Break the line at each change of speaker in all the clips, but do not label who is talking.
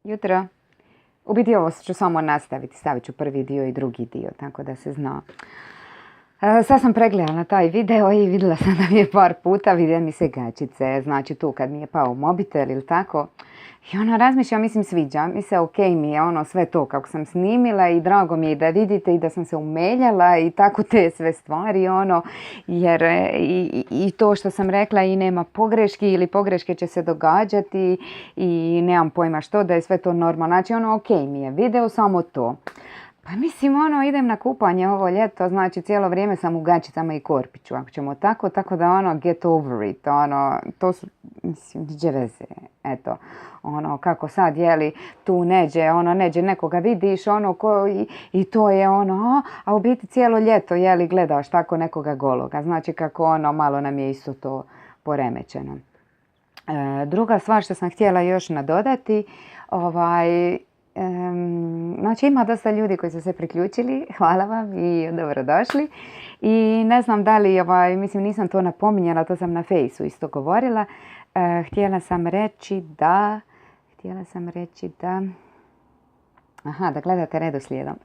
Jutro. U biti ovo ću samo nastaviti, stavit ću prvi dio i drugi dio, tako da se zna. Sad sam pregledala taj video i vidjela sam da mi je par puta vide mi se gačice, znači tu kad mi je pao mobitel ili tako. I razmišljam, mislim sviđa mi se, ok mi je sve to kako sam snimila i drago mi je da vidite i da sam se umeljala i tako te sve stvari, jer i to što sam rekla i nema pogreški ili pogreške će se događati i nemam pojma što, da je sve to normalno, znači ok mi je video, samo to. Pa mislim, idem na kupanje ovo ljeto, znači cijelo vrijeme sam u gačicama i korpiću, ako ćemo tako da get over it, to su, mislim, niđe veze, eto, kako sad, jeli, tu neđe nekoga vidiš, i to je a u biti cijelo ljeto, jeli, gledaš tako nekoga gologa, znači kako malo nam je isto to poremećeno. Druga stvar što sam htjela još nadodati, znači ima dosta ljudi koji su se priključili, hvala vam i dobrodošli. I ne znam da li, mislim nisam to napominjala, to sam na Fejsu isto govorila. Htjela sam reći da gledate redoslijedom.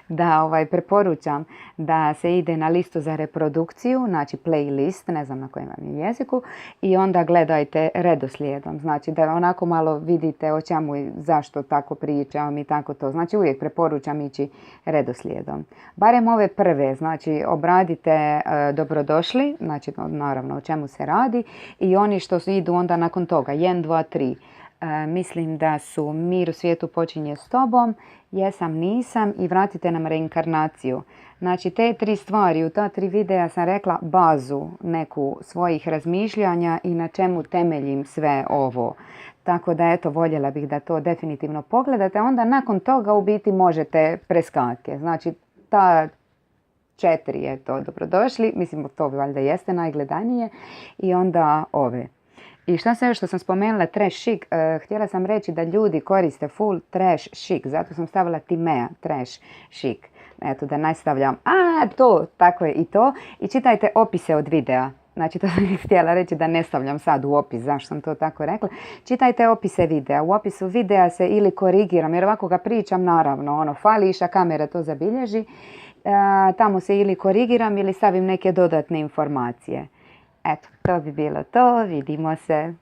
Da preporučam da se ide na listu za reprodukciju, znači playlist, ne znam na kojem vam je jeziku, i onda gledajte redoslijedom. Znači da onako malo vidite o čemu i zašto tako pričam i tako to. Znači uvijek preporučam ići redoslijedom. Barem ove prve, znači obradite dobrodošli, znači naravno o čemu se radi, i oni što idu onda nakon toga, 1, 2, 3. Mislim da su Mir u svijetu počinje s tobom, Jesam, nisam i Vratite nam reinkarnaciju. Znači te 3 stvari, u ta 3 videa sam rekla bazu neku svojih razmišljanja i na čemu temeljim sve ovo. Tako da eto, voljela bih da to definitivno pogledate. Onda nakon toga u biti možete preskake. Znači ta 4, eto, dobrodošli. Mislim, to valjda jeste najgledanije. I onda ove. I što sam spomenula trash chic, htjela sam reći da ljudi koriste full trash chic, zato sam stavila Timea trash chic. Eto da nastavljam, to, tako je i to. I čitajte opise od videa. Znači to sam htjela reći da ne stavljam sad u opis, zašto sam to tako rekla. Čitajte opise videa. U opisu videa se ili korigiram, jer ovako ga pričam naravno, fališa, kamera to zabilježi. Tamo se ili korigiram ili stavim neke dodatne informacije. Eto, to bi bilo to. Vidimo se.